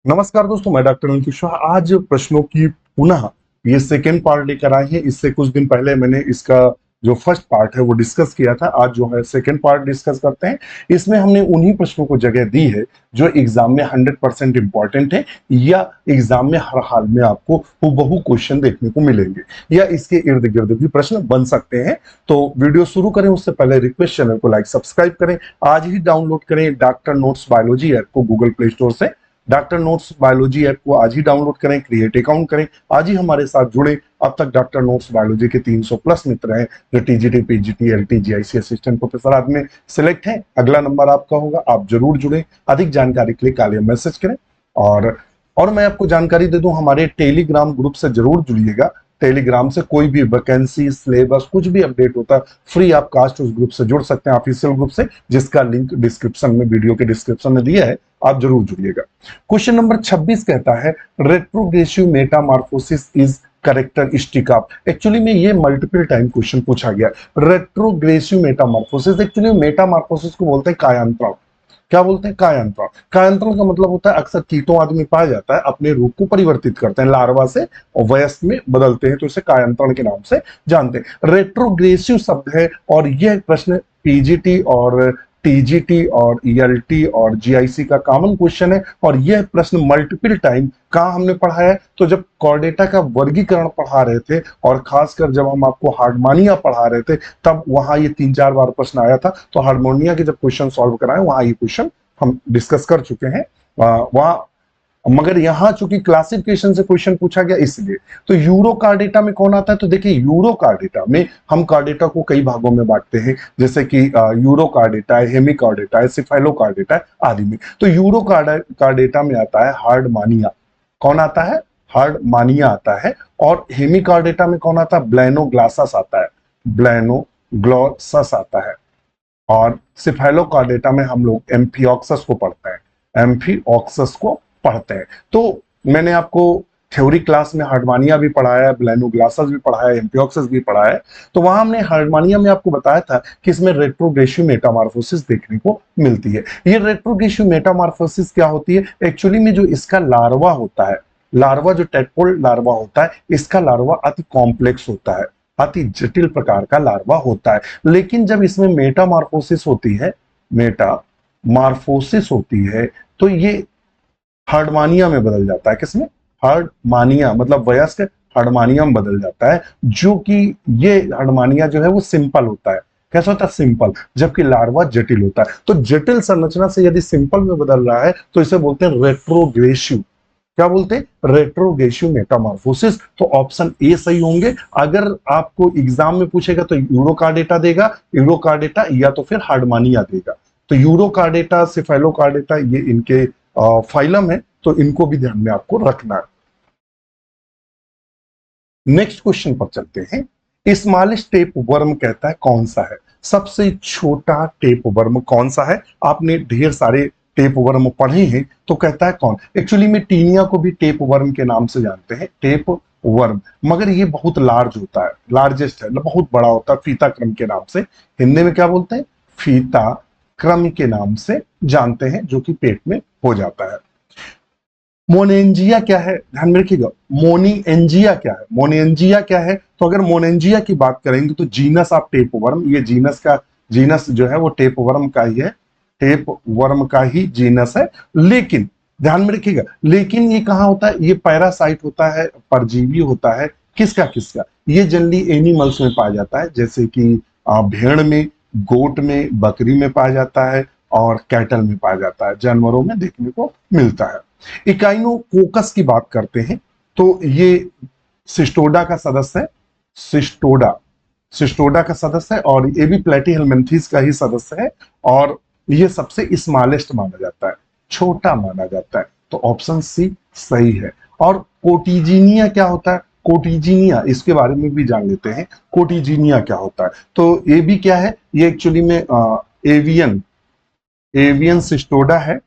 नमस्कार दोस्तों, मैं डॉक्टर अंकित शाह। आज प्रश्नों की पुनः ये सेकेंड पार्ट लेकर आए हैं। इससे कुछ दिन पहले मैंने इसका जो फर्स्ट पार्ट है वो डिस्कस किया था। आज जो है सेकेंड पार्ट डिस्कस करते हैं। इसमें हमने उन्हीं प्रश्नों को जगह दी है जो एग्जाम में 100% इंपॉर्टेंट है या एग्जाम में हर हाल में आपको हूबहू क्वेश्चन देखने को मिलेंगे या इसके इर्द गिर्द भी प्रश्न बन सकते हैं। तो वीडियो शुरू करें उससे पहले रिक्वेस्ट, चैनल को लाइक सब्सक्राइब करें। आज ही डाउनलोड करें डॉक्टर नोट्स बायोलॉजी ऐप को गूगल प्ले स्टोर से। डॉक्टर नोट्स बायोलॉजी ऐप को आज ही डाउनलोड करें, क्रिएट अकाउंट करें, आज ही हमारे साथ जुड़े। अब तक डॉक्टर नोट्स बायोलॉजी के 300 प्लस मित्र हैं जो TGT, PGT, LT, GIC assistant professor आदि में सिलेक्ट हैं। अगला नंबर आपका होगा, आप जरूर जुड़े। अधिक जानकारी के लिए काले मैसेज करें। और मैं आपको जानकारी दे दूं, हमारे टेलीग्राम ग्रुप से जरूर जुड़िएगा। टेलीग्राम से कोई भी वैकेंसी, सिलेबस, कुछ भी अपडेट होता है फ्री आप कास्ट उस ग्रुप से जुड़ सकते हैं, ऑफिशियल ग्रुप से, जिसका लिंक डिस्क्रिप्शन में, वीडियो के डिस्क्रिप्शन में दिया है। आप जरूर जुड़िएगा। क्वेश्चन नंबर 26 कहता है retrogressive Metamorphosis is characteristic of. Actually में ये मल्टीपल टाइम क्वेश्चन पूछा गया। रेट्रोग्रेसिव मेटामॉर्फोसिस, एक्चुअली मेटामॉर्फोसिस को बोलते हैं कायांतरण। क्या बोलते हैं? कायांतरण। कायांतरण का मतलब होता है अक्सर कीटों आदि में पाया जाता है, अपने रूप को परिवर्तित करते हैं, लार्वा से वयस्क में बदलते हैं, तो इसे कायांतरण के नाम से जानते हैं। रेट्रोग्रेसिव शब्द है और यह प्रश्न पीजीटी और टीजीटी और ईएलटी और जीआईसी का कॉमन क्वेश्चन है। और यह प्रश्न मल्टीपल टाइम कहाँ हमने पढ़ा है? तो जब कॉर्डेटा का वर्गीकरण पढ़ा रहे थे और खासकर जब हम आपको हार्डमानिया पढ़ा रहे थे, तब वहां ये 3-4 बार प्रश्न आया था। तो हार्डमोनिया के जब क्वेश्चन सॉल्व कराए वहां ये क्वेश्चन हम डिस्कस कर चुके हैं वहां। मगर यहां चूंकि क्लासिफिकेशन से क्वेश्चन पूछा गया इसलिए। तो यूरोकार्डेटा में कौन आता है? तो देखिए, यूरोकार्डेटा में हम कार्डेटा को कई भागों में बांटते हैं, जैसे कि यूरोकार्डेटा है, हेमिकार्डेटा है, सिफाइलोकार्डेटा है आदि में। तो यूरोकार्डेटा में आता है हार्डमानिया। कौन आता है? हार्डमानिया आता है। और हेमिकार्डेटा में कौन आता है? ब्लैनोग्लासस आता है। ब्लैनोग्लॉसस आता है। और सिफेलोकार्डेटा में हम लोग एम्फिऑक्सस को पढ़ते हैं। एम्फिऑक्सस को पढ़ते हैं। तो मैंने आपको थ्योरी क्लास में हार्डमानिया भी पढ़ाया है, ब्लैनोग्लासस भी पढ़ाया है, एम्फिऑक्सस भी पढ़ाया है। तो वहां हमने हार्डमानिया में आपको बताया था कि इसमें रेट्रोग्रेसिव मेटामॉर्फोसिस देखने को मिलती है। ये रेट्रोग्रेसिव मेटामॉर्फोसिस क्या होती है? एक्चुअली में जो इसका लार्वा होता है, लार्वा जो टेडपोल लार्वा होता है, इसका लार्वा अति कॉम्प्लेक्स होता है, अति जटिल प्रकार का लार्वा होता है। लेकिन जब इसमें मेटामॉर्फोसिस होती है, मेटामॉर्फोसिस होती है, तो ये हार्डमानिया में बदल जाता है। किसमें? हार्डमानिया, मतलब वयस्क हार्डमानिया में बदल जाता है। जो कि ये हार्डमानिया जो है वो सिंपल होता है। कैसा होता है? सिंपल। जबकि लार्वा जटिल होता है। तो जटिल संरचना से यदि सिंपल में बदल रहा है तो इसे बोलते हैं रेट्रोग्रेसिव। क्या बोलते हैं? Retrogressive Metamorphosis. तो ऑप्शन ए सही होंगे। अगर आपको एग्जाम में पूछेगा तो यूरोकार्डेटा देगा, यूरोकार्डेटा, या तो फिर हार्डमानिया देगा। तो यूरोकार्डेटा, सिफेलोकार्डेटा ये इनके फाइलम है, तो इनको भी ध्यान में आपको रखना है। नेक्स्ट क्वेश्चन पर चलते हैं। स्मॉलेस्ट टेप वर्म कहता है कौन सा है? सबसे छोटा टेप वर्म कौन सा है? आपने ढेर सारे टेप वर्म पढ़े हैं, तो कहता है कौन? एक्चुअली में टीनिया को भी टेप वर्म के नाम से जानते हैं, टेप वर्म। मगर ये बहुत लार्ज होता है, लार्जेस्ट है, बहुत बड़ा होता है, फीता क्रम के नाम से। हिंदी में क्या बोलते हैं? फीता क्रम के नाम से जानते हैं, जो कि पेट में हो जाता है। मोनेंजिया क्या है? ध्यान में रखिएगा। मोनीएंजिया क्या है? मोनेंजिया क्या है? तो अगर मोनेंजिया की बात करेंगे तो जीनस ऑफ टेप वर्म, ये जीनस जो है वो टेप वर्म का ही है, टेप वर्म का ही जीनस है। लेकिन ध्यान में रखिएगा, लेकिन ये कहाँ होता है? ये पैरासाइट होता है, परजीवी होता है। किसका किसका? ये जनरली एनिमल्स में पाया जाता है, जैसे कि भेड़ में, गोट में, बकरी में पाया जाता है और कैटल में पाया जाता है, जानवरों में देखने को मिलता है। इकाइनोकोकस की बात करते हैं तो ये सिस्टोडा का सदस्य है। सिस्टोडा सिस्टोडा का सदस्य है और ये भी प्लेटीहेलमिन्थेस का ही सदस्य है। और ये सबसे स्मॉलेस्ट माना जाता है, छोटा माना जाता है। तो ऑप्शन सी सही है। और कोटिजीनिया क्या होता है? कोटिजीनिया, इसके बारे में भी जान लेते हैं। कोटिजीनिया क्या होता है? तो ये भी क्या है? ये एक्चुअली में एवियन एवियन सिस्टोडा है।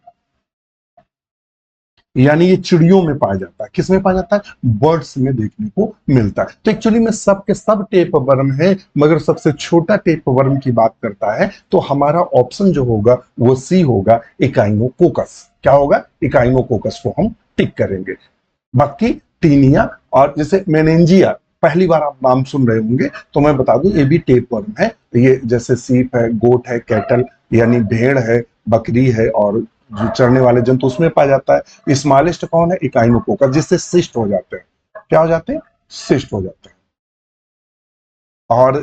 यानी ये चिड़ियों में पाया जाता है। किस में पाया जाता है? बर्ड्स में देखने को मिलता है। तो एक्चुअली में सब के सब टेप वर्म है, मगर सबसे छोटा टेप वर्म की बात करता है तो हमारा ऑप्शन जो होगा वो सी होगा, इकाइनोकोकस। क्या होगा? इकाइनोकोकस को हम टिक करेंगे। बाकी टीनिया और जैसे मेनेंजिया पहली बार आप नाम सुन रहे होंगे तो मैं बता दूं ये भी टेप वर्म है। ये जैसे सीप है, गोट है, कैटल यानी भेड़ है, बकरी है और जो चरने वाले जंतु उसमें पाया जाता है। स्मॉलेस्ट कौन है? इकाइनोकोकस, जिससे सिस्ट हो जाते हैं। क्या हो जाते हैं? सिस्ट हो जाते हैं। और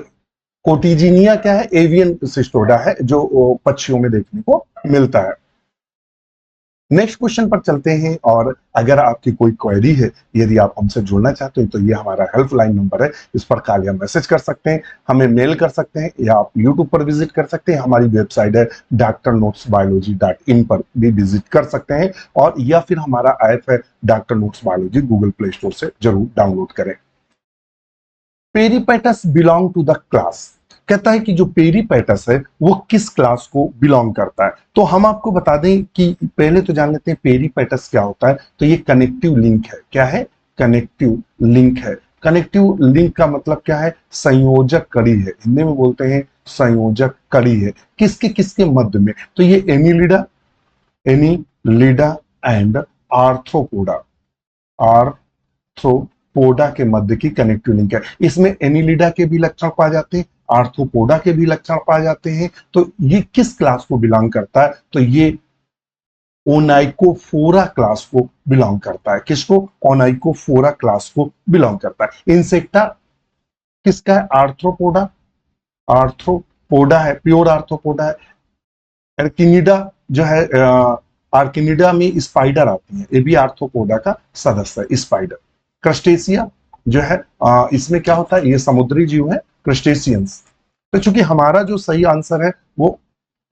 कोटिजीनिया क्या है? एवियन सिस्टोडा है जो पक्षियों में देखने को मिलता है। नेक्स्ट क्वेश्चन पर चलते हैं। और अगर आपकी कोई क्वेरी है, यदि आप हमसे जुड़ना चाहते हो तो ये हमारा हेल्पलाइन नंबर है, इस पर कॉल या मैसेज कर सकते हैं, हमें मेल कर सकते हैं या आप यूट्यूब पर विजिट कर सकते हैं। हमारी वेबसाइट है drnotesbiology.in पर भी विजिट कर सकते हैं, और या फिर हमारा ऐप है doctor notes biology, Google play store से जरूर डाउनलोड करें। Peripatus belong to the class. कहता है कि जो पेरीपेटस है वो किस क्लास को बिलोंग करता है। तो हम आपको बता दें कि पहले तो जान लेते हैं पेरीपेटस क्या होता है। तो ये कनेक्टिव लिंक है। क्या है? कनेक्टिव लिंक है। कनेक्टिव लिंक का मतलब क्या है? संयोजक कड़ी है। हिंदी में बोलते हैं संयोजक कड़ी है। किसके किसके मध्य में? तो ये Annelida, Annelida and arthropoda, arthropoda के मध्य की कनेक्टिव लिंक है। इसमें एनिलिडा के भी लक्षण पाए जाते हैं, आर्थ्रोपोडा के भी लक्षण पाए जाते हैं। तो ये किस क्लास को बिलोंग करता है? तो ये ओनाइकोफोरा क्लास को बिलोंग करता है। किसको? ओनाइकोफोरा क्लास को बिलोंग करता है। इंसेक्टा किसका है? आर्थ्रोपोडा, आर्थ्रोपोडा है, प्योर आर्थ्रोपोडा है। एर्किनिडा जो है, आर्किनिडा में स्पाइडर आती है, ये भी आर्थ्रोपोडा का सदस्य है, स्पाइडर। क्रस्टेसिया जो है, इसमें क्या होता है? ये समुद्री जीव है, क्रस्टेशियंस। तो चूंकि हमारा जो सही आंसर है वो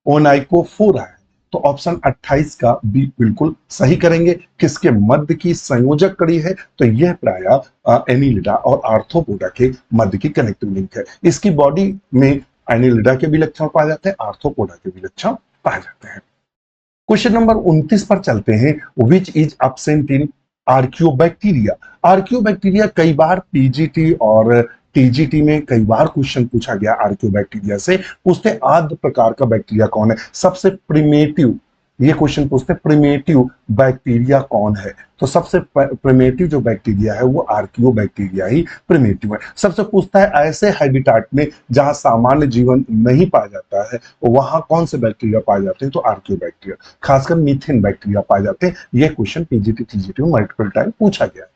ओनाइकोफोरा है, तो ऑप्शन 28 का बी बिल्कुल सही करेंगे। किसके मध्य की संयोजक कड़ी है? तो यह प्रायः एनिलिडा और आर्थ्रोपोडा के मध्य की कनेक्टिव लिंक है। इसकी बॉडी में एनिलिडा के भी लक्षण पाए जाते हैं, आर्थ्रोपोडा के भी लक्षण पाए जाते हैं। क्वेश्चन नंबर 29 पर चलते हैं। Which is absent in आर्कियोबैक्टीरिया। आर्कियोबैक्टीरिया कई बार पीजीटी और टीजीटी में कई बार क्वेश्चन पूछा गया आर्कियोबैक्टीरिया से। पूछते आद्य प्रकार का बैक्टीरिया कौन है? सबसे प्रिमेटिव, ये क्वेश्चन पूछते प्रिमेटिव बैक्टीरिया कौन है? तो सबसे प्रिमेटिव जो बैक्टीरिया है वो आर्कियोबैक्टीरिया ही प्रिमेटिव है। सबसे पूछता है ऐसे हैबिटाट में जहां सामान्य जीवन नहीं पाया जाता है वहां कौन से बैक्टीरिया पाए जाते हैं? तो आर्कियोबैक्टीरिया, खासकर मीथेन बैक्टीरिया पाए जाते हैं। यह क्वेश्चन पीजीटी टीजीटी में मल्टीपल टाइम पूछा गया है।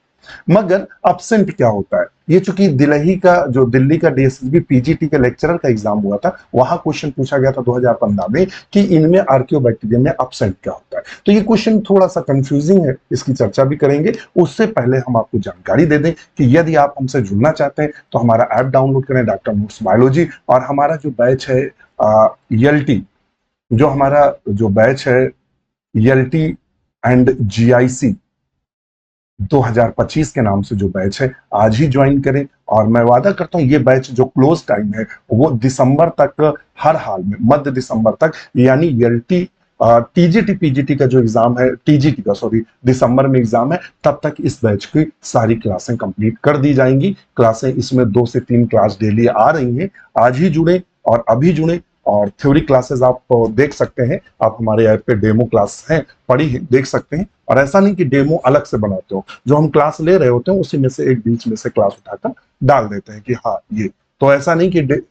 मगर अब्सेंट क्या होता है? ये चूंकि दिल्ली का जो दिल्ली का डीएसएसबी पीजीटी के लेक्चरर का एग्जाम हुआ था, वहां क्वेश्चन पूछा गया था 2015 में कि इनमें आर्कियोबैक्टीरिया में अब्सेंट क्या होता है। तो ये क्वेश्चन थोड़ा सा कंफ्यूजिंग है, इसकी चर्चा भी करेंगे। उससे पहले हम आपको जानकारी दे दें कि यदि आप हमसे जुड़ना चाहते हैं तो हमारा ऐप डाउनलोड करें, डॉक्टर नोट्स बायोलॉजी। और हमारा जो बैच है ELT, जो हमारा जो बैच है ELT एंड GIC 2025 के नाम से जो बैच है, आज ही ज्वाइन करें। और मैं वादा करता हूं ये बैच जो क्लोज टाइम है वो दिसंबर तक, हर हाल में मध्य दिसंबर तक, यानी ELT टीजीटी पीजीटी का जो एग्जाम है, टीजीटी का सॉरी दिसंबर में एग्जाम है, तब तक इस बैच की सारी क्लासें कंप्लीट कर दी जाएंगी। क्लासें इसमें 2 से 3 क्लास डेली आ रही हैं। आज ही जुड़े और अभी जुड़े। और थ्योरी क्लासेस आप देख सकते हैं, आप हमारे ऐप पे डेमो क्लास हैं पढ़ी है, देख सकते हैं। और ऐसा नहीं कि डेमो अलग से बनाते हो, जो हम क्लास ले रहे होते हैं उसी में से एक बीच में से क्लास उठाकर डाल देते हैं कि हाँ ये। तो ऐसा नहीं कि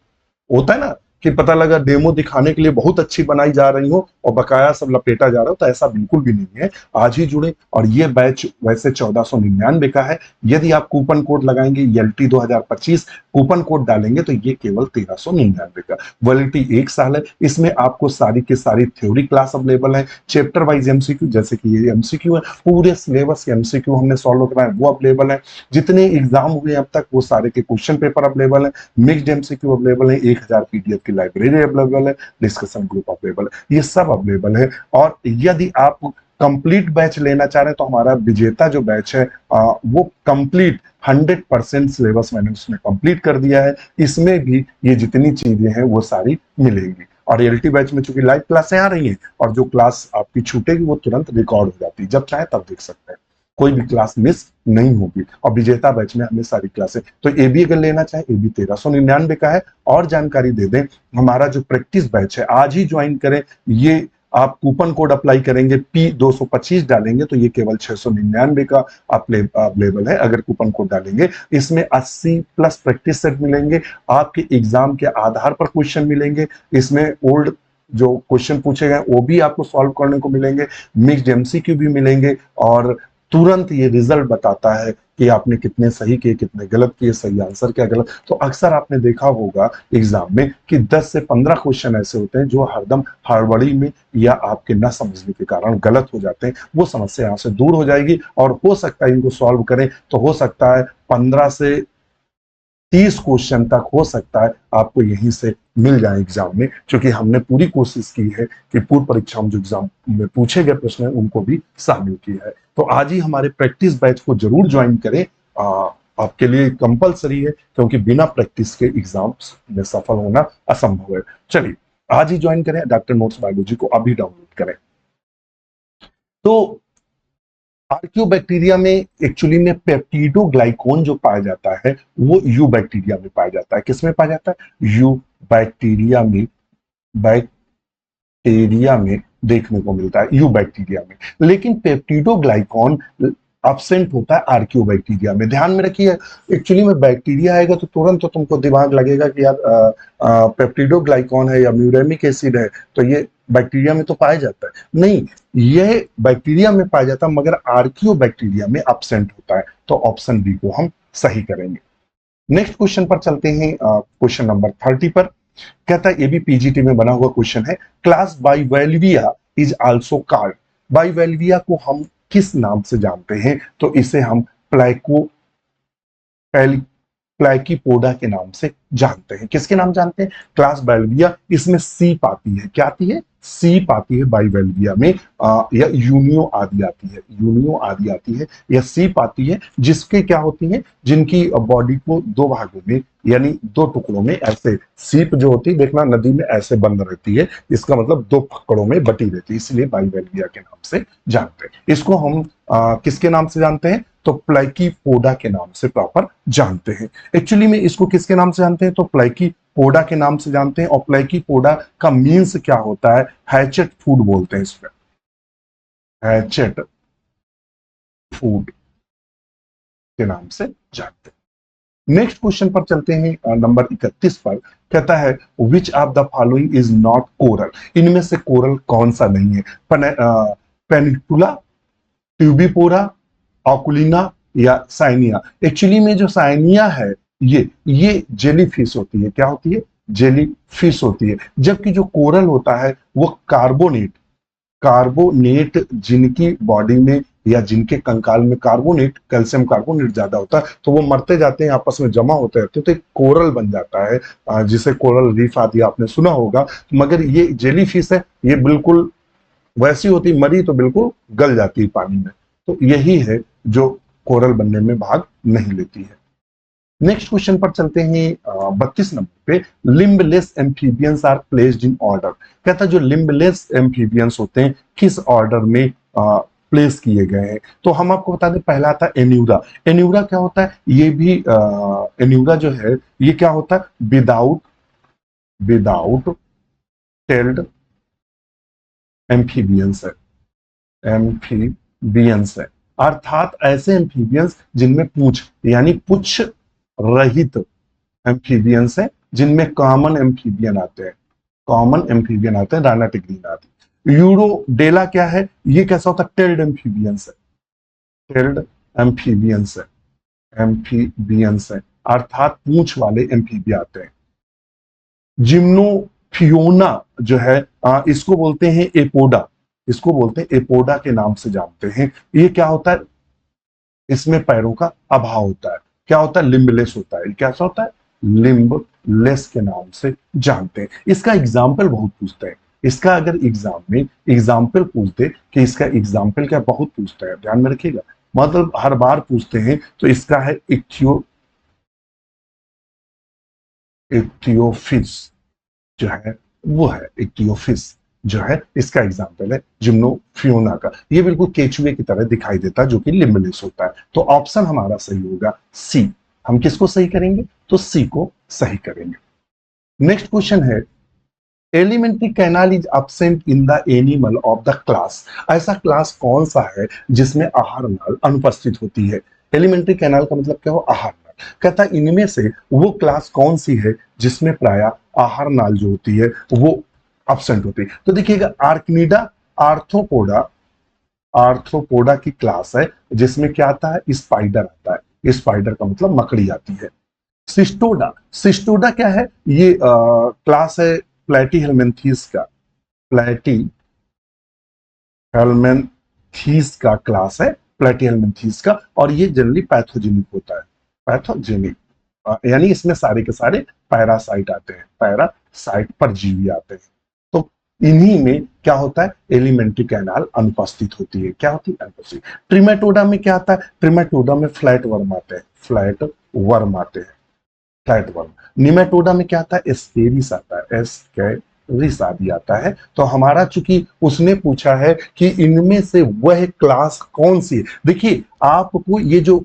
होता है ना कि पता लगा डेमो दिखाने के लिए बहुत अच्छी बनाई जा रही हो और बकाया सब लपेटा जा रहा हो, तो ऐसा बिल्कुल भी नहीं है। आज ही जुड़े। और ये बैच वैसे 1499 का है। यदि आप कूपन कोड लगाएंगे ELT 2025 कूपन कोड डालेंगे तो ये केवल 1399 का। वैलिडिटी 1 साल है। इसमें आपको सारी की सारी थ्योरी क्लास अवेलेबल है, चैप्टर वाइज MCQ, जैसे कि ये MCQ है, पूरे सिलेबस के MCQ हमने सॉल्व कराए वो अवेलेबल है। जितने एग्जाम हुए अब तक वो सारे के क्वेश्चन पेपर अवेलेबल है, मिक्स्ड MCQ अवेलेबल है, 1000 PDF की लाइब्रेरी अवेलेबल है, डिस्कशन ग्रुप अवेलेबल है, ये सब अवेलेबल है। और यदि आप कंप्लीट बैच लेना चाह रहे हैं तो हमारा विजेता जो बैच है वो कंप्लीट 100% सिलेबस मैंने उसमें कंप्लीट कर दिया है। इसमें भी ये जितनी चीजें हैं वो सारी मिलेंगी। और रियलिटी बैच में चूंकि लाइव क्लासें आ रही हैं और जो क्लास आपकी छूटेगी वो तुरंत रिकॉर्ड हो जाती है, जब चाहे तब देख सकते हैं, कोई भी क्लास मिस नहीं होगी। और विजेता बैच में हमें सारी क्लासें, तो ये भी अगर लेना चाहे ये भी 1399 का है। और जानकारी दे दें, हमारा जो प्रैक्टिस बैच है आज ही ज्वाइन करें, ये आप कूपन कोड अप्लाई करेंगे P225 डालेंगे तो ये केवल 699 का अवेलेबल है। अगर कूपन कोड डालेंगे इसमें 80 प्लस प्रैक्टिस सेट मिलेंगे, आपके एग्जाम के आधार पर क्वेश्चन मिलेंगे, इसमें ओल्ड जो क्वेश्चन पूछे गए वो भी आपको सॉल्व करने को मिलेंगे, मिक्स्ड एमसीक्यू भी मिलेंगे, और तुरंत ये रिजल्ट बताता है कि आपने कितने सही किए कितने गलत किए, सही आंसर क्या गलत। तो अक्सर आपने देखा होगा एग्जाम में कि 10 से 15 क्वेश्चन ऐसे होते हैं जो हरदम हड़बड़ी में या आपके न समझने के कारण गलत हो जाते हैं। वो समस्या यहाँ से दूर हो जाएगी और हो सकता है इनको सॉल्व करें तो हो सकता है 15 से 30 क्वेश्चन तक हो सकता है आपको यहीं से मिल जाए एग्जाम में, क्योंकि हमने पूरी कोशिश की है कि पूर्व परीक्षा में जो एग्जाम में पूछे गए प्रश्न हैं उनको भी शामिल किया है। तो आज ही हमारे प्रैक्टिस बैच को जरूर ज्वाइन करें, आपके लिए कंपलसरी है, क्योंकि बिना प्रैक्टिस के एग्जाम्स में सफल होना असंभव है। चलिए आज ही ज्वाइन करें, डॉक्टर नोट्स बायोलॉजी को अभी डाउनलोड करें। तो आर्कियोबैक्टीरिया में एक्चुअली में पेप्टिडोग्लाइकोन जो पाया जाता है वो यू बैक्टीरिया में पाया जाता है। किसमें पाया जाता है? यू बैक्टीरिया में, बैक्टीरिया में देखने को मिलता है, यू बैक्टीरिया में। लेकिन पेप्टिडोग्लाइकोन एब्सेंट होता है आर्कियोबैक्टीरिया में। ध्यान में रखिए, एक्चुअली में बैक्टीरिया आएगा तो तुरंत तो तुमको दिमाग लगेगा कि यार पेप्टिडोग्लाइकोन है या म्यूरेमिक एसिड है तो ये बैक्टीरिया में तो पाया जाता है। नहीं, यह बैक्टीरिया में पाया जाता है मगर आर्कियोबैक्टीरिया में एब्सेंट होता है। तो ऑप्शन बी को हम सही करेंगे। नेक्स्ट क्वेश्चन पर चलते हैं, क्वेश्चन नंबर 30 पर। कहता है, ये भी पीजीटी में बना हुआ क्वेश्चन है। क्लास बाइवेल्विया इज आल्सो कॉल्ड, बाइवेल्विया को हम किस नाम से जानते हैं? तो इसे हम प्लाइको प्लाइकीपोडा के नाम से जानते हैं। किसके नाम जानते हैं? क्लास बाइवेल्विया। इसमें सीप आती है, क्या आती है? सीप आती है बाइवेल्विया में, या यूनियो आदि आती है, यूनियो आदि आती है या सीप आती है, जिसके क्या होती है, जिनकी बॉडी को दो भागों में यानी दो टुकड़ों में ऐसे, सीप जो होती है देखना नदी में ऐसे बंद रहती है, इसका मतलब दो टुकड़ों में बटी रहती है, इसलिए बाइवेल्विया के नाम से जानते हैं। इसको हम किसके नाम से जानते हैं? तो प्लाइकीपोडा के नाम से प्रॉपर जानते हैं। एक्चुअली में इसको किसके नाम से जानते हैं? तो प्लाइकीपोडा के नाम से जानते हैं। और प्लाइकीपोडा का मीन्स क्या होता है? हैचेट फूड बोलते हैं इसमें, हैचेट फूड के नाम से जानते हैं। नेक्स्ट क्वेश्चन पर चलते हैं, नंबर 31 पर। कहता है, विच of the following is not coral, इनमें से कोरल कौन सा नहीं है? पेनिकुला, ट्यूबिपोरा, ऑकुलिना या साइनिया। एक्चुअली में जो साइनिया है ये जेली फिश होती है। क्या होती है? जेली फिश होती है। जबकि जो कोरल होता है वो कार्बोनेट, कार्बोनेट जिनकी बॉडी में या जिनके कंकाल में कार्बोनेट, कैल्शियम कार्बोनेट ज्यादा होता है तो वो मरते जाते हैं, आपस में जमा होते रहते हैं तो एक कोरल बन जाता है, जिसे कोरल रीफ आदि आपने सुना होगा। मगर ये जेली फिश है, ये बिल्कुल वैसी होती, मरी तो बिल्कुल गल जाती है पानी में। तो यही है जो कोरल बनने में भाग नहीं लेती है। नेक्स्ट क्वेश्चन पर चलते हैं, 32 नंबर पे। Limbless amphibians are placed in order. कहता है जो लिम्बलेस एम्फीबियंस होते हैं किस ऑर्डर में प्लेस किए गए हैं? तो हम आपको बता दें, पहला आता है एन्यूरा। एन्यूरा क्या होता है? ये भी एन्यूरा जो है ये क्या होता है? विदाउट टेल्ड एम्फीबियंस है, एम्फीबियंस है, अर्थात ऐसे एम्फीबियंस जिनमें पूंछ यानी पुच्छ रहित एम्फीबियंस है, जिनमें कॉमन एम्फीबियन आते हैं, कॉमन एम्फीबियन आते हैं, रानाटिग्रीन आदि। यूरोडेला क्या है? ये कैसा होता है? टेल्ड एम्फीबियंस है, टेल्ड एम्फीबियंस है, एम्फीबियंस है, अर्थात पूंछ वाले एम्फीबिया आते हैं। जिम्नोफियोना जो है, इसको बोलते हैं एपोडा, इसको बोलते हैं एपोडा के नाम से जानते हैं। ये क्या होता है? इसमें पैरों का अभाव होता है। क्या होता है? लिम्बलेस होता है। कैसा होता है? लिम्बलेस के नाम से जानते हैं। इसका एग्जाम्पल बहुत पूछते हैं, इसका अगर एग्जाम में एग्जाम्पल पूछते कि इसका एग्जाम्पल क्या, बहुत पूछता है, ध्यान में रखिएगा, मतलब हर बार पूछते हैं। तो इसका है इक्थियोफिस जो है वो है इक्तियोफिस, जो है इसका एग्जाम्पल है जिम्नोफियोना का। ये बिल्कुल केचुए की तरह दिखाई देता है जो कि लिम्बलेस होता है। तो ऑप्शन हमारा सही होगा सी। हम किसको सही करेंगे? तो सी को सही करेंगे। नेक्स्ट क्वेश्चन है alimentary canal is absent in the animal of the class. ऐसा क्लास कौन सा है जिसमें आहार नाल अनुपस्थित होती है? एलिमेंट्री कैनाल का मतलब क्या हो? आहार नाल। कहता है इनमें से वो क्लास कौन सी है जिसमें प्राय आहार नाल जो होती है वो absent होती है। तो देखिएगा आर्कनिडा आर्थ्रोपोडा, आर्थ्रोपोडा की क्लास है जिसमें क्या आता है? स्पाइडर आता है। स्पाइडर का मतलब मकड़ी आती है। सिस्टोडा, सिस्टोडा क्या है? ये क्लास है प्लेटीहेल्मिन्थीस का, प्लेटी हेल्मिन्थीस का क्लास है, प्लेटीहेल्मिन्थीस का। और ये जनरली पैथोजेनिक होता है, पैथोजेनिक, यानी इसमें सारे के सारे पैरासाइट आते हैं, पैरासाइट परजीवी आते हैं। तो इन्हीं में क्या होता है? एलिमेंट्री कैनाल अनुपस्थित होती है। क्या होती है? अनुपस्थित। ट्रिमेटोडा में क्या आता है? ट्रिमेटोडा में फ्लैट वर्म आते हैं, फ्लैट वर्म आते हैं, फ्लैट वर्म। निमेटोडा में क्या आता है? एस्केरिस आता है, एस्केरिस आदि आता है। तो हमारा चूंकि उसने पूछा है कि इनमें से वह क्लास कौन सी है, देखिए आपको ये जो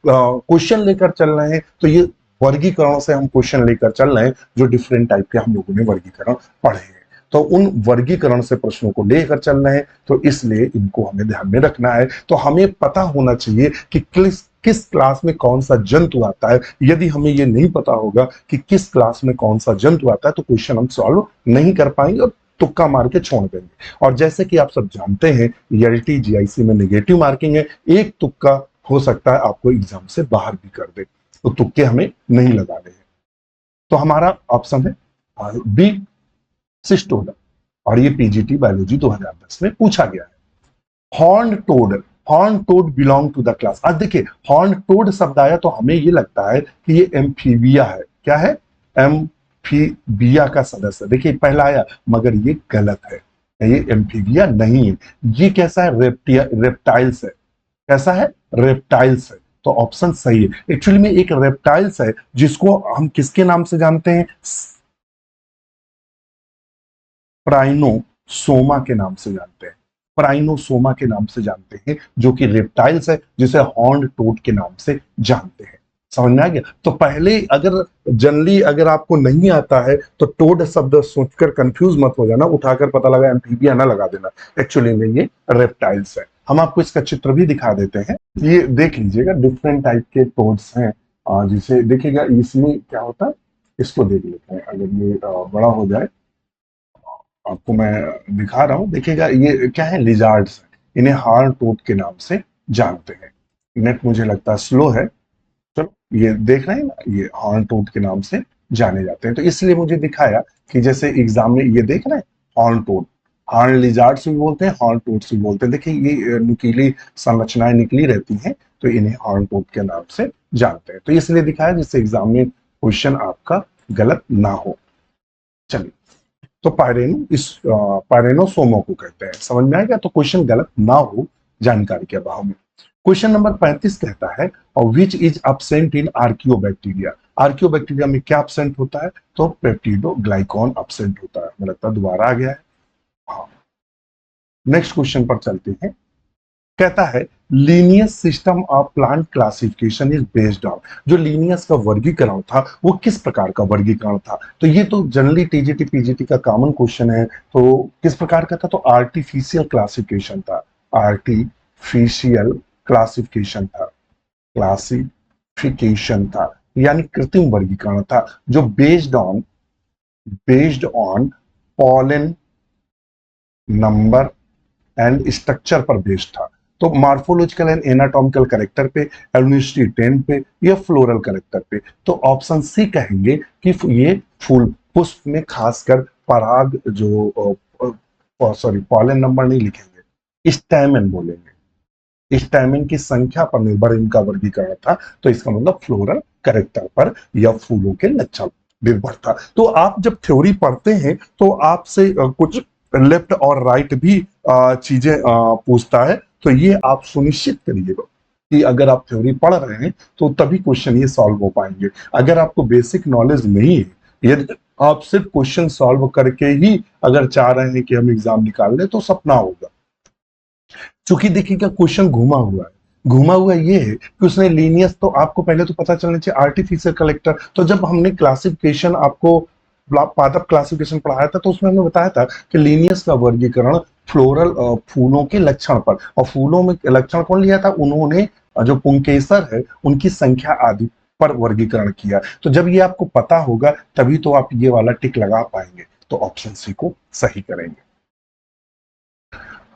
क्वेश्चन लेकर चल रहे हैं तो ये वर्गीकरणों से हम क्वेश्चन लेकर चल रहे हैं जो डिफरेंट टाइप के हम लोगों ने वर्गीकरण पढ़े हैं। तो उन वर्गीकरण से प्रश्नों को लेकर चल रहे हैं, तो इसलिए इनको हमें ध्यान में रखना है। तो हमें पता होना चाहिए कि किस क्लास में कौन सा जंतु आता है। यदि हमें ये नहीं पता होगा कि किस क्लास में कौन सा जंतु आता है तो क्वेश्चन हम सॉल्व नहीं कर पाएंगे और तुक्का मार के छोड़ देंगे। और जैसे कि आप सब जानते हैं एलटी जीआईसी में नेगेटिव मार्किंग है, एक तुक्का हो सकता है आपको एग्जाम से बाहर भी कर दे, तो तुक्के हमें नहीं लगाने हैं। तो हमारा ऑप्शन है बी, सिस्टोडा। और ये पीजीटी बायोलॉजी 2010 में पूछा गया है। Horn toad, horn toad belong to the class. अब देखिए हॉर्न टोड शब्द आया तो हमें ये लगता है कि ये एम्फीबिया है। क्या है? एम्फीबिया का सदस्य। देखिए पहला आया मगर ये गलत है, ये एम्फीबिया नहीं है। ये कैसा है? रेप्टाइल्स है। कैसा है? रेप्टाइल्स है। तो ऑप्शन सही है। एक्चुअली में एक रेप्टाइल्स है जिसको हम किसके नाम से जानते हैं? प्राइनोसोमा के नाम से जानते हैं, प्राइनोसोमा के नाम से जानते हैं, जो कि रेप्टाइल्स है जिसे हॉर्न टोड के नाम से जानते हैं। समझ में आ गया? तो पहले अगर जनरली अगर आपको नहीं आता है तो टोड शब्द सोचकर कंफ्यूज मत हो जाना, उठाकर पता लगा एम्फीबिया ना लगा देना। एक्चुअली में ये रेप्टाइल्स है। हम आपको इसका चित्र भी दिखा देते हैं, ये देख लीजिएगा। डिफरेंट टाइप के टोड्स हैं, जिसे देखिएगा इसमें क्या होता है, इसको देख लेते हैं। अगर ये बड़ा हो जाए, आपको मैं दिखा रहा हूं, देखिएगा ये क्या है? लिजार्ड्स। इन्हें हॉर्न टोड के नाम से जानते हैं। नेट मुझे लगता है स्लो है। चलो ये देख रहे हैं ना, ये हॉर्न टोड के नाम से जाने जाते हैं। तो इसलिए मुझे दिखाया कि जैसे एग्जाम में ये देख रहे हैं हॉर्न टोड, हॉर्न लिजार्ड्स भी बोलते हैं, हॉर्न टोड्स भी बोलते हैं। देखिए ये नुकीली संरचनाएं निकली रहती हैं, तो इन्हें हॉर्न टोड के नाम से जानते हैं। तो इसलिए दिखाया जिससे एग्जाम में क्वेश्चन आपका गलत ना हो। चलिए, तो पायरेनोसोमो को कहते हैं। समझ में आएगा? तो क्वेश्चन गलत ना हो जानकारी के अभाव में। क्वेश्चन नंबर 35 कहता है और विच इज absent इन आर्कियोबैक्टीरिया। आर्कियोबैक्टीरिया में क्या absent होता है? तो पेप्टिडोग्लाइकॉन absent होता है। मुझे लगता है दोबारा आ गया है। हाँ, नेक्स्ट क्वेश्चन पर चलते हैं। कहता है Linnaeus system of plant classification is based on. जो लीनियस का वर्गीकरण था वो किस प्रकार का वर्गीकरण था? तो ये तो जनरली टीजीटी पीजीटी का कॉमन क्वेश्चन है। तो किस प्रकार का था? तो आर्टिफिशियल क्लासिफिकेशन था, आर्टिफिशियल क्लासिफिकेशन था, क्लासिफिकेशन था, यानी कृत्रिम वर्गीकरण था, जो based on pollen number and structure पर बेस्ड था। तो मार्फोलॉजिकल एंड एनाटॉमिकल कैरेक्टर पे, एल्यूनिसिटी 10 पे, या फ्लोरल कैरेक्टर पे। तो ऑप्शन सी कहेंगे कि ये फूल पुष्प में खासकर पराग जो सॉरी पॉलन नंबर नहीं लिखेंगे, स्टैमेन बोलेंगे। स्टैमेन की संख्या पर निर्भर इनका वर्गीकरण था। तो इसका मतलब फ्लोरल कैरेक्टर पर या फूलों के लक्षण निर्भर था। तो आप जब थ्योरी पढ़ते हैं तो आपसे कुछ लेफ्ट और राइट भी चीजें पूछता है। तो ये आप सुनिश्चित करिएगा कि अगर आप थ्योरी पढ़ रहे हैं तो तभी क्वेश्चन ये सॉल्व हो पाएंगे। अगर आपको बेसिक नॉलेज नहीं है, आप सिर्फ क्वेश्चन सॉल्व करके ही अगर चाह रहे हैं कि हम एग्जाम निकाल लें तो सपना होगा। चूंकि देखिएगा क्वेश्चन घुमा हुआ है, घुमा हुआ ये है कि उसने लीनियस, तो आपको पहले तो पता चलना चाहिए आर्टिफिशियल कलेक्टर। तो जब हमने क्लासिफिकेशन आपको पादप क्लासिफिकेशन पढ़ाया था तो उसमें हमने बताया था कि लीनियस का वर्गीकरण फ्लोरल फूलों के लक्षण पर, और फूलों में लक्षण कौन लिया था, उन्होंने जो पुंकेसर है उनकी संख्या आदि पर वर्गीकरण किया। तो जब ये आपको पता होगा तभी तो आप ये वाला टिक लगा पाएंगे, तो ऑप्शन सी को सही करेंगे।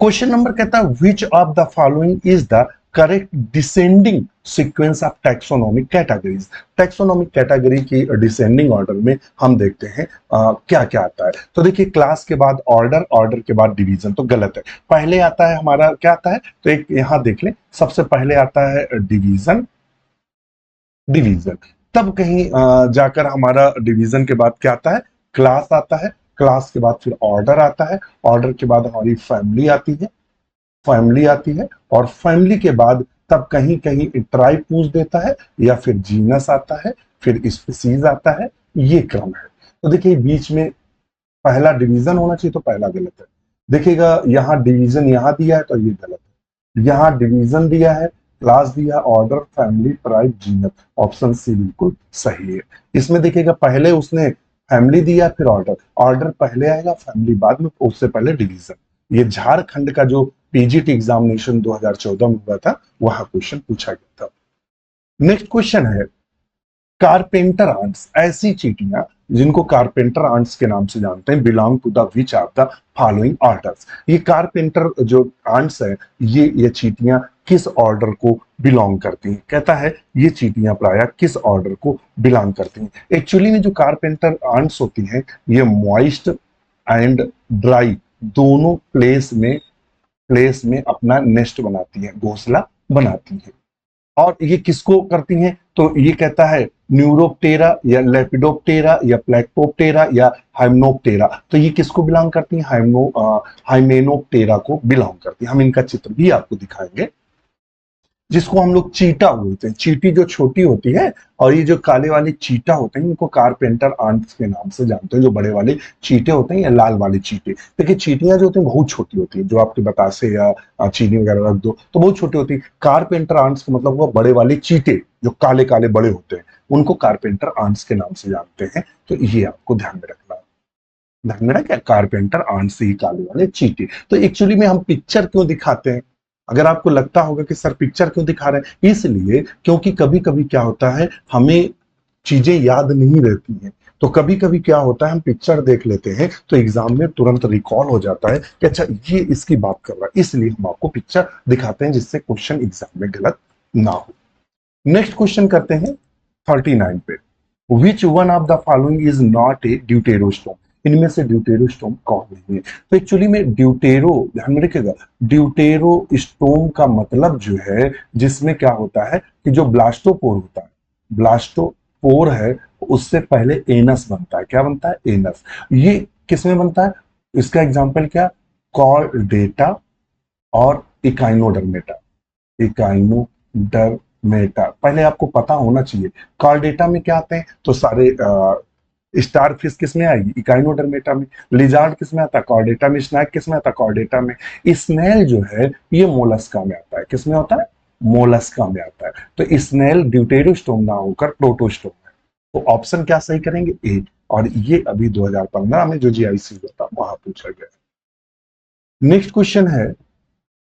क्वेश्चन नंबर कहता है विच of the following is the correct descending sequence of taxonomic categories. Taxonomic category की डिसेंडिंग ऑर्डर में हम देखते हैं क्या क्या आता है। तो देखिए क्लास के बाद ऑर्डर, ऑर्डर के बाद डिवीजन, तो गलत है। पहले आता है हमारा क्या आता है, तो एक यहां देख लें, सबसे पहले आता है डिवीजन, डिवीजन, तब कहीं जाकर हमारा डिवीजन के बाद क्या आता है, क्लास आता है, क्लास के बाद फिर ऑर्डर आता है, ऑर्डर के बाद हमारी फैमिली आती है, फैमिली आती है, और फैमिली के बाद तब कहीं कहीं ट्राइब पूछ देता है, या फिर जीनस आता है, फिर स्पीसीज आता है, ये क्रम है। तो देखिए बीच में पहला डिवीजन होना चाहिए, तो पहला गलत है। देखिएगा यहाँ डिवीजन यहाँ दिया है तो ये गलत है, यहाँ डिवीजन दिया है, क्लास दिया, order, family, tribe, genus, option C बिल्कुल सही है। इसमें देखिएगा पहले उसने फैमिली दिया फिर ऑर्डर, ऑर्डर पहले आएगा फैमिली बाद में, उससे पहले डिवीजन। ये झारखंड का जो पीजीटी एग्जामिनेशन 2014 में हुआ था वहां क्वेश्चन पूछा गया था। नेक्स्ट क्वेश्चन है कारपेंटर आंट्स, ऐसी चींटियां जिनको कारपेंटर आंट्स के नाम से जानते हैं, belong to the which of the following orders. ये कारपेंटर जो आंट्स है, ये चींटियां किस ऑर्डर को बिलोंग करती हैं, कहता है ये चींटियां प्रायः किस ऑर्डर को बिलोंग करती हैं। एक्चुअली में जो कारपेंटर आंट्स होती हैं ये मॉइस्ट एंड ड्राई दोनों प्लेस में अपना नेस्ट बनाती है, घोंसला बनाती है। और ये किसको करती हैं, तो ये कहता है न्यूरोप्टेरा या लेपिडोप्टेरा या प्लेक्टोप्टेरा या हाइमेनोप्टेरा। तो ये किसको बिलोंग करती हैं, हाइमेनोप्टेरा को बिलोंग करती हैं। हम इनका चित्र भी आपको दिखाएंगे, जिसको हम लोग चीटा बोलते हैं। चीटी जो छोटी होती है, और ये जो काले वाले चीटा होते हैं इनको कारपेंटर आंट्स के नाम से जानते हैं। जो बड़े वाले चीटे होते हैं या लाल वाले चीटे, देखिए चीटियां जो होती हैं बहुत छोटी होती है, जो आपके बतासे या चीनी वगैरह रख दो तो बहुत छोटी होती है। कारपेंटर आंट्स का मतलब वो बड़े वाले चीटे जो काले काले बड़े होते हैं, उनको कारपेंटर आंट्स के नाम से जानते हैं। तो ये आपको ध्यान में रखना, ध्यान में रखा, कारपेंटर आंट्स ही काले वाले चीटे। तो एक्चुअली में हम पिक्चर क्यों दिखाते हैं, अगर आपको लगता होगा कि सर पिक्चर क्यों दिखा रहे हैं, इसलिए क्योंकि कभी कभी क्या होता है हमें चीजें याद नहीं रहती हैं। तो कभी कभी क्या होता है हम पिक्चर देख लेते हैं तो एग्जाम में तुरंत रिकॉल हो जाता है कि अच्छा ये इसकी बात कर रहा है, इसलिए हम आपको पिक्चर दिखाते हैं जिससे क्वेश्चन एग्जाम में गलत ना हो। नेक्स्ट क्वेश्चन करते हैं 39 पे, which one of the following is not a deuterostome. इनमें से ड्यूटेरोस्टोम कौन नहीं है। तो एक्चुअली में ड्यूटेरो, ध्यान में रखिएगा, ड्यूटेरोस्टोम का मतलब जो है जिसमें क्या होता है कि जो ब्लास्टोपोर होता है, ब्लास्टोपोर है, उससे पहले एनस बनता है। क्या बनता है, एनस। ये किसमें बनता है, इसका एग्जाम्पल क्या, कॉर्डेटा और इकाइनोडर्मेटा। इकाइनोडर्मेटा पहले आपको पता होना चाहिए। कॉर्डेटा में क्या आते हैं, तो सारे स्टार फिश किस में आएगी, इकाइनोडर्मेटा में। लिजार्ड किस में आता है, कॉर्डेटा में। स्नैक किस में आता है, कॉर्डेटा में। स्नेल जो है ये मोलस्का में आता है। किस में होता है, मोलस्का में आता है। तो स्नेल ड्यूटेरोस्टोम ना होकर प्रोटोस्टोम है। तो ऑप्शन क्या सही करेंगे, ए। और ये अभी 2015 में जो जीआईसी हुआ था वहां पूछा गया। नेक्स्ट क्वेश्चन है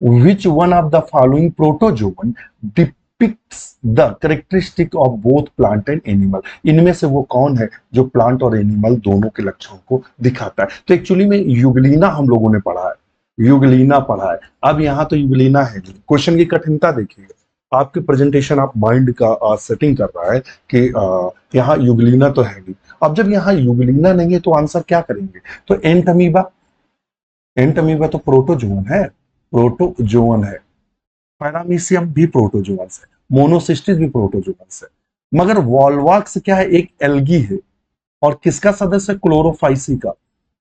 which one of the following protozoan depicts the characteristic of both plant and animal। इनमें से वो कौन है जो प्लांट और एनिमल दोनों के लक्षणों को दिखाता है। तो एक्चुअली में युगलीना हम लोगों ने पढ़ा है, युगलीना पढ़ा है। अब यहाँ तो युगलीना है नहीं। क्वेश्चन की कठिनता देखिए, आपके प्रेजेंटेशन आप माइंड का सेटिंग कर रहा है कि यहाँ युगलीना तो है नहीं। अब जब यहाँ युगलीना नहीं है तो आंसर क्या करेंगे, तो एंटमीबा। एंटमीबा तो प्रोटोजोन है, प्रोटोजोन है। पैरामीशियम भी प्रोटोजोन है, मोनोसिस्टिस भी प्रोटोजोन है। मगर वॉल्वॉक्स क्या है, एक एल्गी है। और किसका सदस्य, क्लोरोफाइसी का,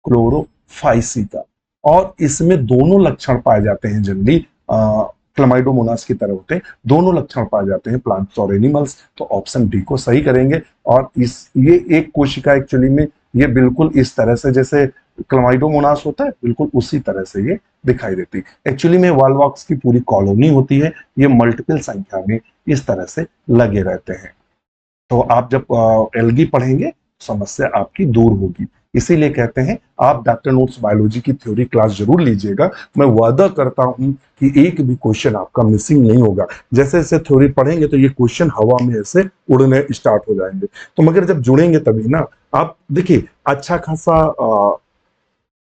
क्लोरोफाइसी का। और इसमें दोनों लक्षण पाए जाते हैं, जनरली क्लमाइडोमोनास की तरह होते हैं। दोनों लक्षण पाए जाते हैं प्लांट्स और एनिमल्स। तो ऑप्शन डी को सही करेंगे। और ये एक कोशिका एक्चुअली में ये बिल्कुल इस तरह से जैसे क्लाइडोमोनास होता है, बिल्कुल उसी तरह से ये दिखाई देती है। एक्चुअली में वॉलवॉक्स की पूरी कॉलोनी होती है, ये मल्टीपल संख्या में इस तरह से लगे रहते हैं। तो आप जब एल्गी पढ़ेंगे समस्या आपकी दूर होगी। इसीलिए कहते हैं आप डॉक्टर नोट्स बायोलॉजी की थ्योरी क्लास जरूर लीजिएगा। मैं वादा करता हूं कि एक भी क्वेश्चन आपका मिसिंग नहीं होगा। जैसे जैसे थ्योरी पढ़ेंगे तो ये क्वेश्चन हवा में ऐसे उड़ने स्टार्ट हो जाएंगे। तो मगर जब जुड़ेंगे तभी ना। आप देखिए अच्छा खासा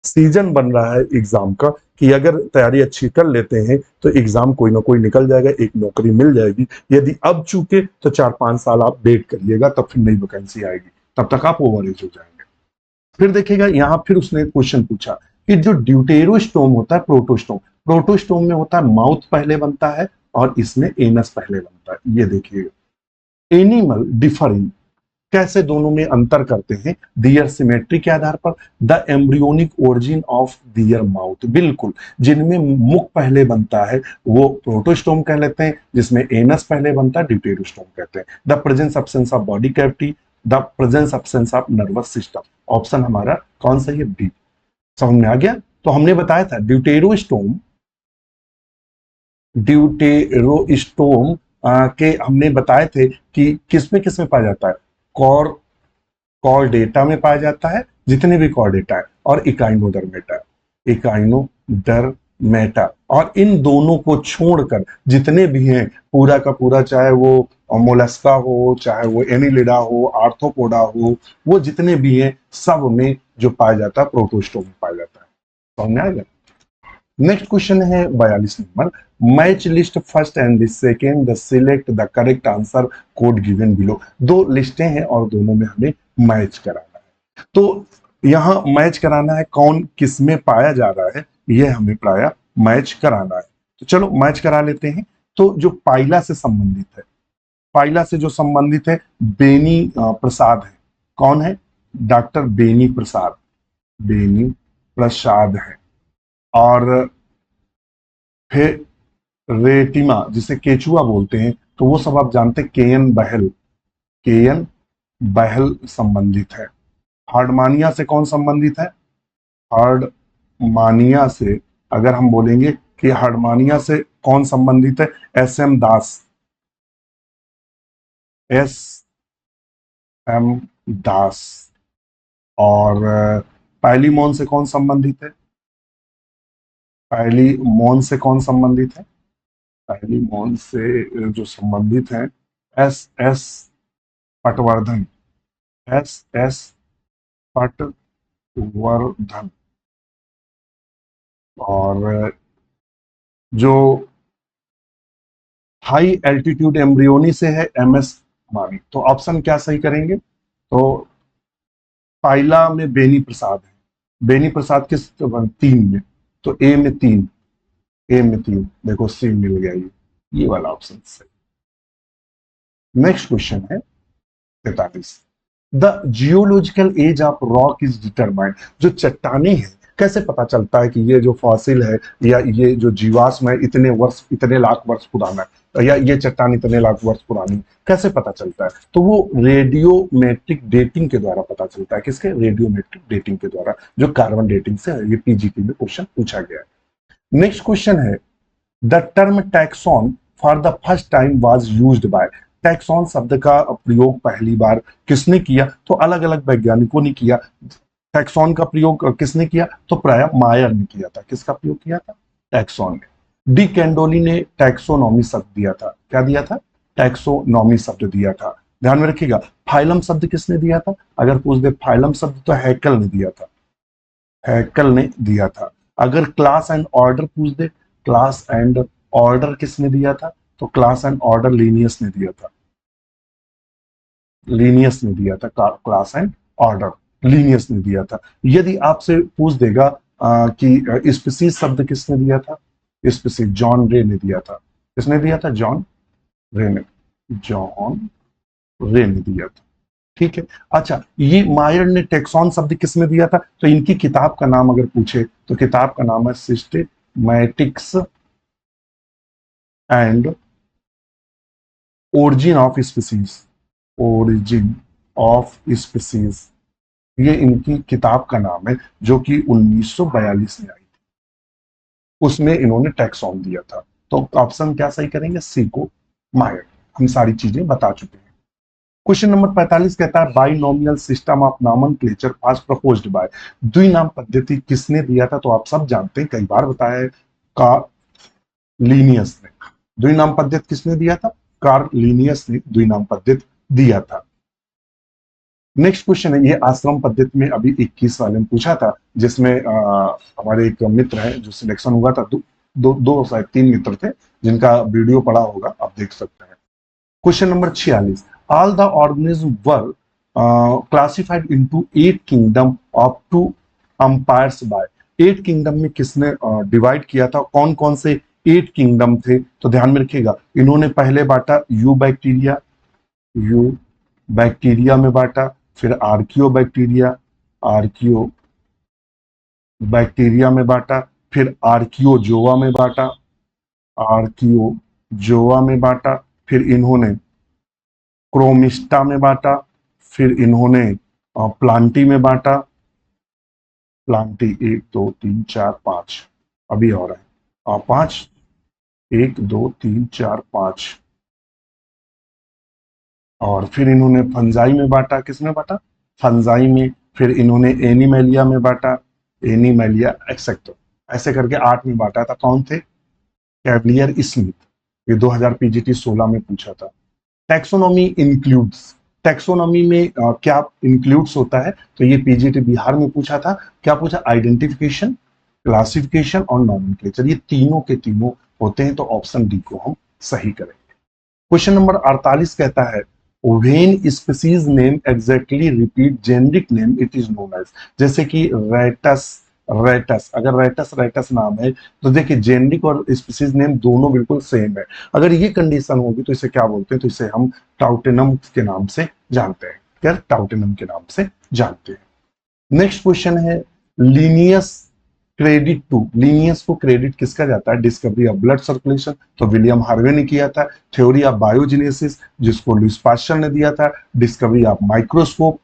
सीजन बन रहा है एग्जाम का, कि अगर तैयारी अच्छी कर लेते हैं तो एग्जाम कोई ना कोई निकल जाएगा, एक नौकरी मिल जाएगी। यदि अब चूके तो 4-5 साल आप वेट करिएगा, तब फिर नई वैकेंसी आएगी, तब तक आप ओवर एज हो जाएंगे। फिर देखिएगा यहाँ फिर उसने क्वेश्चन पूछा कि जो ड्यूटेरोस्टोम होता है, प्रोटोस्टोम, प्रोटोस्टोम में होता है माउथ पहले बनता है और इसमें एनस पहले बनता है। ये देखिएगा एनिमल डिफरिंग, कैसे दोनों में अंतर करते हैं दियर सिमेट्री के आधार पर। The embryonic origin of their mouth, बिल्कुल जिनमें मुख पहले बनता है वो प्रोटोस्टोम कह लेते हैं, जिसमें एनस पहले बनता है ड्यूटेरोस्टोम कहते हैं। The presence absence of body cavity, the presence absence of nervous system. Option हमारा कौन सा है? बी। समझ में आ गया? तो हमने बताया था ड्यूटेरोस्टोम, ड्यूटेरोस्टोम के हमने बताए थे कि किसमें पाया जाता है। कॉर कॉर्डेटा में पाया जाता है, जितने भी कॉर्डेटा है, और इकाइनोडर्मेटा, इकाइनोडर्मेटा। और इन दोनों को छोड़कर जितने भी हैं पूरा का पूरा, चाहे वो मोलस्का हो, चाहे वो एनिलिडा हो, आर्थ्रोपोडा हो, वो जितने भी हैं सब में जो पाया जाता है प्रोटोस्टोम में पाया जाता है। समझ में आएगा? नेक्स्ट क्वेश्चन है 42 number. Match list first and the second, the select the correct answer code given below. दो लिस्टें हैं और दोनों में हमें मैच कराना है। तो यहां मैच कराना है कौन किस में पाया जा रहा है, यह हमें प्राय मैच कराना है। तो चलो मैच करा लेते हैं। तो जो पाइला से संबंधित है, पाइला से जो संबंधित है बेनी प्रसाद है। कौन है? डॉक्टर बेनी प्रसाद, बेनी प्रसाद है। और फिर रेटिमा जिसे केचुआ बोलते हैं, तो वो सब आप जानते हैं। केएन बहल, केएन बहल संबंधित है। हार्डमानिया से कौन संबंधित है? हार्डमानिया से अगर हम बोलेंगे कि हार्डमानिया से कौन संबंधित है, एस एम दास, एस एम दास। और पैलीमोन से कौन संबंधित है? पैलीमोन से कौन संबंधित है? पैलीमोन से जो संबंधित है S S Patwardhan, S S Patwardhan. और जो हाई एल्टीट्यूड एम्ब्रियोनी से है एम एस मावी। तो ऑप्शन क्या सही करेंगे? तो पाइला में बेनी प्रसाद है, बेनी प्रसाद किस 3 में, तो ए में 3, ए में 3, देखो सी मिल गया, ये वाला ऑप्शन सही। नेक्स्ट क्वेश्चन है 43। The geological age of rock is determined. जो चट्टाने हैं कैसे पता चलता है कि ये जो फॉसिल है या ये जो जीवाश्म है इतने वर्ष, इतने लाख वर्ष पुराना है, या ये चट्टान इतने लाख वर्ष पुरानी है, कैसे पता चलता है? तो वो रेडियोमेट्रिक डेटिंग के द्वारा पता चलता है। किसके? रेडियोमेट्रिक डेटिंग के द्वारा, जो कार्बन डेटिंग से है। ये पीजीटी में क्वेश्चन पूछा गया है। नेक्स्ट क्वेश्चन है the term taxon for the first time was used by. Taxon शब्द का प्रयोग पहली बार किसने किया? तो अलग अलग वैज्ञानिकों ने किया। टैक्सॉन का प्रयोग किसने किया? तो प्राय मायर ने किया था। किसका प्रयोग किया था? टैक्सॉन ने। डी कैंडोली ने टैक्सोनॉमी शब्द दिया था। क्या दिया था? टैक्सोनॉमी शब्द दिया था। ध्यान में रखिएगा। फाइलम शब्द किसने दिया था? अगर पूछ दे फाइलम शब्द तो हैकल ने दिया था, हैकल ने दिया था। अगर क्लास एंड ऑर्डर पूछ दे, क्लास एंड ऑर्डर किसने दिया था? तो क्लास एंड ऑर्डर लीनियस ने दिया था, लीनियस ने दिया था। क्लास एंड ऑर्डर लीनियस ने दिया था। यदि आपसे पूछ देगा कि स्पीसीज शब्द किसने दिया था? स्पीसीज जॉन रे ने दिया था। किसने दिया था? जॉन रे ने, जॉन रे ने दिया था। ठीक है। अच्छा, ये मायर ने टेक्सॉन शब्द किसमें दिया था? तो इनकी किताब का नाम अगर पूछे तो किताब का नाम है systematics and origin of species, origin of species. ये इनकी किताब का नाम है जो कि 1942 में आई, उसमें इन्होंने टैक्सॉन दिया था। तो ऑप्शन क्या सही करेंगे, सी को मायर। हम सारी चीजें बता चुके हैं। क्वेश्चन नंबर 45 कहता है binomial system of nomenclature was proposed by, द्विनाम पद्धति किसने दिया था? तो आप सब जानते हैं, कई बार बताया है, कार्लिनियस ने। द्विनाम पद्धति किसने दिया था? कार्लिनियस ने द्विनाम पद्धति दिया था। नेक्स्ट क्वेश्चन है, ये आश्रम पद्धति में अभी 21 वाले में पूछा था, जिसमें हमारे एक मित्र है जो सिलेक्शन हुआ था, दो शायद 3 मित्र थे जिनका वीडियो पड़ा होगा, आप देख सकते हैं। Question number 46, all the organism were classified into 8 kingdom of 2 empires by, 8 kingdom में किसने डिवाइड किया था? कौन कौन से 8 किंगडम थे? तो ध्यान में रखिएगा, इन्होंने पहले बांटा यू बैक्टीरिया में बांटा, फिर आर्कियो बैक्टीरिया में बांटा, फिर आर्कियोजोआ में बांटा, फिर इन्होंने क्रोमिस्टा में बांटा, फिर इन्होंने प्लांटी में बांटा, प्लांटी 1 2 3 4 5, अभी और है 5, 1 2 3 4 5, और फिर इन्होंने फंजाई में बांटा, किसमें बांटा? फंजाई में, फिर इन्होंने एनिमेलिया में बांटा, एनिमेलिया एक्सेक्टो, ऐसे करके 8 में बांटा था। कौन थे? कैवलियर स्मिथ, ये 2000 पीजीटी 16 में पूछा था। टैक्सोनॉमी इंक्लूड्स, टैक्सोनॉमी में क्या इंक्लूड्स होता है? तो ये पीजीटी बिहार में पूछा था। क्या पूछा? आइडेंटिफिकेशन, क्लासिफिकेशन और नॉमेनक्लेचर, ये तीनों के तीनों होते हैं। तो ऑप्शन डी को हम सही करेंगे। क्वेश्चन नंबर 48 कहता है when species name exactly repeat generic name it is known as, जैसे कि रेटस, अगर रेटस नाम है तो देखिए जेनेरिक और स्पीसीज नेम दोनों बिल्कुल सेम है। अगर ये कंडीशन होगी तो इसे क्या बोलते हैं? तो इसे हम टाउटेनम के नाम से जानते हैं। क्या? टाउटेनम के नाम से जानते हैं। नेक्स्ट क्वेश्चन है लीनियस क्रेडिट टू, लीनियस को क्रेडिट किसका जाता है? डिस्कवरी ऑफ ब्लड सर्कुलेशन, तो विलियम हार्वे ने किया था। थ्योरी ऑफ बायोजेनेसिस, जिसको लुईस पास्चर ने दिया था। डिस्कवरी ऑफ माइक्रोस्कोप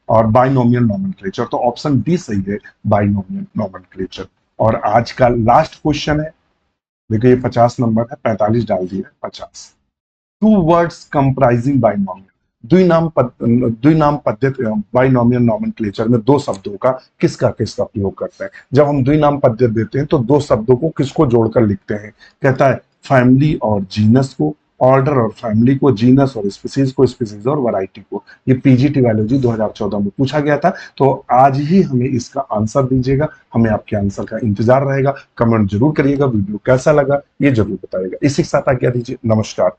और बाइनोमियल नॉमेनक्लेचर, तो ऑप्शन डी सही है, बाइनोमियल नॉमेनक्लेचर। और आज का लास्ट क्वेश्चन है, देखिए ये 50 नंबर है, 45 डाल दिए 50। टू वर्ड्स कंप्राइजिंग बाइनोमियल, द्विनाम पद्धति बाइनोमियल नॉमेनक्लेचर में 2 शब्दों का किसका प्रयोग करते हैं? जब हम द्विनाम पद्धति देते हैं तो 2 शब्दों को किसको जोड़कर लिखते हैं? कहता है फैमिली और जीनस को, ऑर्डर और फैमिली को, जीनस और स्पीसीज को, स्पीसीज और वैरायटी को। ये पीजीटी बायोलॉजी 2014 में पूछा गया था। तो आज ही हमें इसका आंसर दीजिएगा, हमें आपके आंसर का इंतजार रहेगा। कमेंट जरूर करिएगा, वीडियो कैसा लगा ये जरूर बताइएगा। इसी के साथ आज्ञा दीजिए, नमस्कार।